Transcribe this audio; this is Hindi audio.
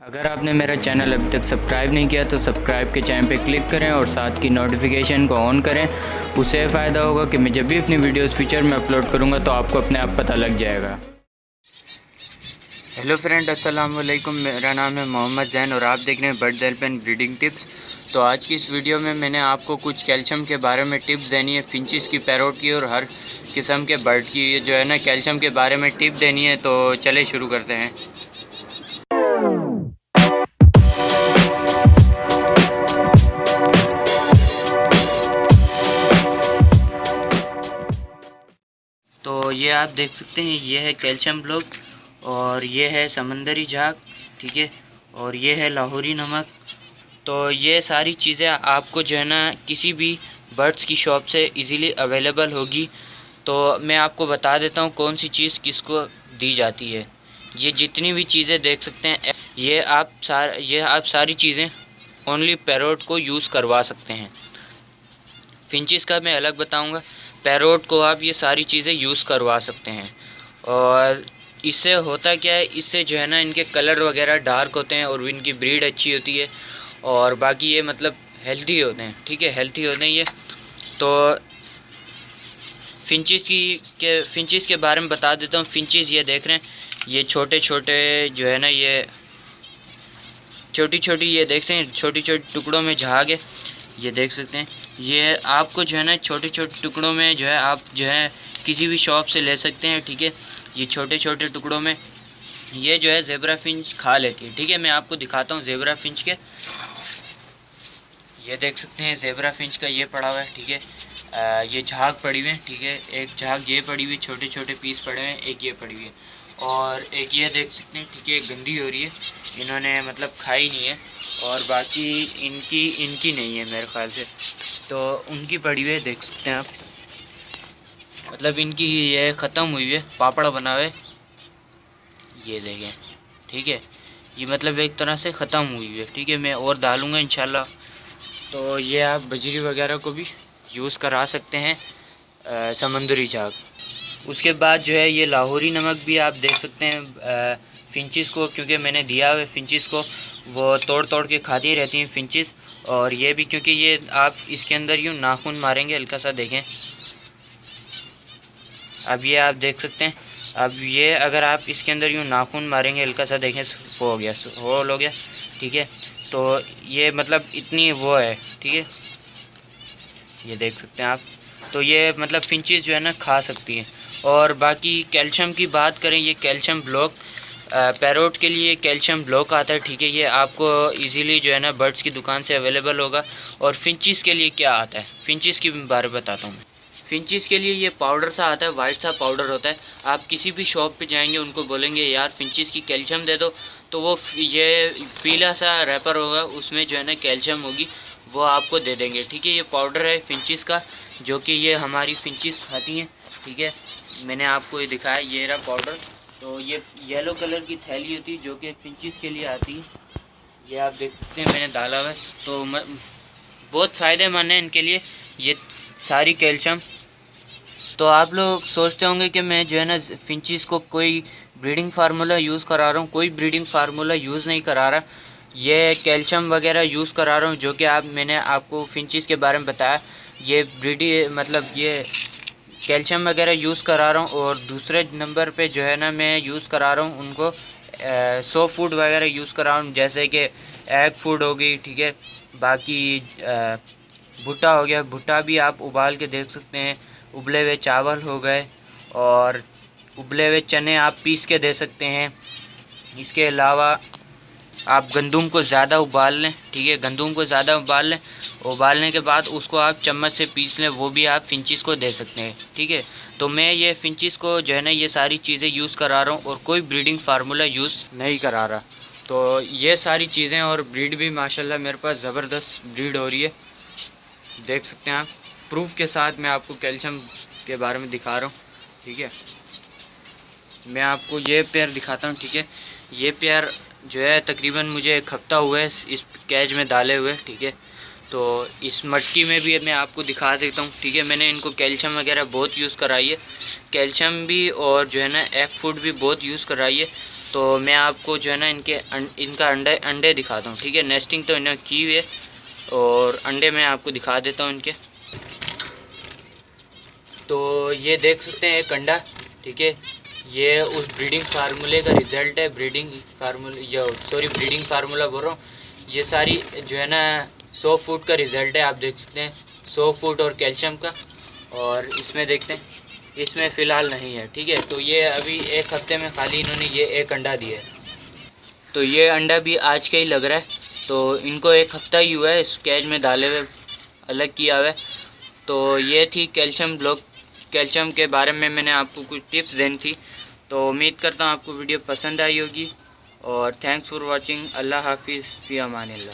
अगर आपने मेरा चैनल अभी तक सब्सक्राइब नहीं किया तो सब्सक्राइब के चैन पे क्लिक करें और साथ की नोटिफिकेशन को ऑन करें। उससे फ़ायदा होगा कि मैं जब भी अपनी वीडियोस फ्यूचर में अपलोड करूँगा तो आपको अपने आप पता लग जाएगा। हेलो फ्रेंड, अस्सलाम वालेकुम। मेरा नाम है मोहम्मद जैन और आप देख रहे हैं बर्ड हेल्प ब्रीडिंग टिप्स। तो आज की इस वीडियो में मैंने आपको कुछ कैल्शियम के बारे में टिप्स देनी है, फिंचिस की, पैरोट की और हर किस्म के बर्ड की जो है ना कैल्शियम के बारे में टिप देनी है। तो चले शुरू करते हैं। तो ये आप देख सकते हैं, ये है कैल्शियम ब्लॉक और ये है समंदरी झाग, ठीक है, और ये है लाहौरी नमक। तो ये सारी चीज़ें आपको जो है ना किसी भी बर्ड्स की शॉप से इजीली अवेलेबल होगी। तो मैं आपको बता देता हूँ कौन सी चीज़ किसको दी जाती है। ये जितनी भी चीज़ें देख सकते हैं, ये आप सारी चीज़ें ओनली पैरोट को यूज़ करवा सकते हैं। फिंचिस का मैं अलग बताऊंगा, पैरोट को आप ये सारी चीज़ें यूज़ करवा सकते हैं। और इससे होता क्या है, इससे जो है ना इनके कलर वगैरह डार्क होते हैं और इनकी ब्रीड अच्छी होती है और बाकी ये मतलब हेल्थी होते हैं, ठीक है, हेल्थी होते हैं ये। तो फिंचिस के बारे में बता देता हूँ। फिंचिस ये देख रहे हैं, ये छोटे छोटे जो है ना, ये छोटी छोटी, ये देखते हैं छोटी छोटी टुकड़ों में झाग है, ये देख सकते हैं। ये आपको जो है ना छोटे छोटे टुकड़ों में जो है आप जो है किसी भी शॉप से ले सकते हैं, ठीक है। ये छोटे छोटे टुकड़ों में ये जो है ज़ेब्रा फिंच खा लेती है, ठीक है। मैं आपको दिखाता हूँ ज़ेब्रा फिंच के, ये देख सकते हैं ज़ेब्रा फिंच का ये पड़ा हुआ है, ठीक है। ये झाग पड़ी हुई है, ठीक है, एक झाग ये पड़ी हुई, छोटे छोटे पीस पड़े हुए हैं, एक ये पड़ी हुई है और एक ये देख सकते हैं, ठीक है, गंदी हो रही है, इन्होंने मतलब खाई नहीं है और बाकी इनकी नहीं है मेरे ख्याल से, तो उनकी पड़ी हुई है, देख सकते हैं आप, मतलब इनकी ये ख़त्म हुई है, पापड़ बना हुए, ये देखें, ठीक है, ये मतलब एक तरह से ख़त्म हुई है, ठीक है। मैं और डालूँगा इंशाल्लाह। तो ये आप बजरी वगैरह को भी यूज़ करा सकते हैं, समंदरी झाग। उसके बाद जो है ये लाहौरी नमक भी आप देख सकते हैं फिंचिस को, क्योंकि मैंने दिया हुआ है फिंचिस को, वो तोड़ तोड़ के खाती रहती हैं फिंचिस। और ये भी क्योंकि ये आप इसके अंदर यूँ नाखून मारेंगे हल्का सा, देखें, अब ये आप देख सकते हैं, अब ये अगर आप इसके अंदर यूँ नाखून मारेंगे हल्का सा, देखें, हो गया, होल हो गया, ठीक है। तो ये मतलब इतनी वो है, ठीक है, ये देख सकते हैं आप। तो ये मतलब फिंचिस जो है ना खा सकती हैं। और बाकी कैल्शियम की बात करें, ये कैल्शियम ब्लॉक पैरोट के लिए कैल्शियम ब्लॉक आता है, ठीक है, ये आपको इजीली जो है ना बर्ड्स की दुकान से अवेलेबल होगा। और फिंचिस के लिए क्या आता है, फिंचिस के बारे में बताता हूँ मैं। फिंचिस के लिए ये पाउडर सा आता है, वाइट सा पाउडर होता है। आप किसी भी शॉप पे जाएंगे, उनको बोलेंगे यार फिंचिस की कैल्शियम दे दो, तो वो ये पीला सा रैपर होगा, उसमें जो है ना कैल्शियम होगी, वो आपको दे देंगे, ठीक है। ये पाउडर है फिंचिस का, जो कि ये हमारी फिंचिस खाती हैं, ठीक है। मैंने आपको ये दिखाया, ये रहा पाउडर। तो ये येलो कलर की थैली होती है जो कि फिंचिस के लिए आती है, ये आप देख सकते हैं, मैंने डाला हुआ है। तो बहुत फ़ायदेमंद है इनके लिए ये सारी कैल्शियम। तो आप लोग सोचते होंगे कि मैं जो है ना फिंचिस को कोई ब्रीडिंग फार्मूला यूज़ करा रहा हूँ, कोई ब्रीडिंग फार्मूला यूज़ नहीं करा रहा, ये कैल्शियम वगैरह यूज़ करा रहा हूँ, जो कि मैंने आपको फिंचिस के बारे में बताया। ये मतलब ये कैल्शियम वगैरह यूज़ करा रहा हूँ। और दूसरे नंबर पे जो है ना मैं यूज़ करा रहा हूँ उनको सॉफ्ट फूड वगैरह यूज़ करा रहा हूँ, जैसे कि एग फूड हो गई, ठीक है, बाकी भुट्टा हो गया, भुट्टा भी आप उबाल के देख सकते हैं, उबले हुए चावल हो गए और उबले हुए चने आप पीस के दे सकते हैं। इसके अलावा आप गंदुम को ज़्यादा उबाल लें, ठीक है, गंदुम को ज़्यादा उबाल लें, उबालने के बाद उसको आप चम्मच से पीस लें, वो भी आप फिंचिस को दे सकते हैं, ठीक है। तो मैं ये फिंचिस को जो है ना ये सारी चीज़ें यूज़ करा रहा हूँ और कोई ब्रीडिंग फार्मूला यूज़ नहीं करा रहा। तो ये सारी चीज़ें, और ब्रीड भी माशाल्लाह मेरे पास ज़बरदस्त ब्रीड हो रही है, देख सकते हैं आप। प्रूफ के साथ मैं आपको कैल्शियम के बारे में दिखा रहा हूँ, ठीक है। मैं आपको ये पेयर दिखाता हूँ, ठीक है। ये पेयर जो है तकरीबन मुझे एक हफ़्ता हुआ है इस कैज में डाले हुए, ठीक है। तो इस मटकी में भी मैं आपको दिखा देता हूँ, ठीक है। मैंने इनको कैल्शियम वगैरह बहुत यूज़ कराई है, कैल्शियम भी और जो है ना एग फूड भी बहुत यूज़ कराई है। तो मैं आपको जो है ना इनका अंडे दिखाता हूँ, ठीक है। नेस्टिंग तो इन्होंने की हुई है और अंडे मैं आपको दिखा देता हूँ इनके। तो ये देख सकते हैं एक अंडा, ठीक है। ये उस ब्रीडिंग फार्मूले का रिज़ल्ट है, ब्रीडिंग फार्मूला बोल रहा हूँ। ये सारी जो है ना 100 फूड का रिज़ल्ट है, आप देख सकते हैं 100 फूड और कैल्शियम का। और इसमें देखते हैं, इसमें फ़िलहाल नहीं है, ठीक है। तो ये अभी एक हफ्ते में खाली इन्होंने ये एक अंडा दिया है। तो ये अंडा भी आज का ही लग रहा है। तो इनको एक हफ्ता ही हुआ है इस कैज में डाले हुए, अलग किया हुआ है। तो ये थी कैल्शियम के बारे में मैंने आपको कुछ टिप्स देनी थी। तो उम्मीद करता हूँ आपको वीडियो पसंद आई होगी और थैंक्स फॉर वाचिंग। अल्लाह हाफिज़, फ़ी अमानिल्लाह।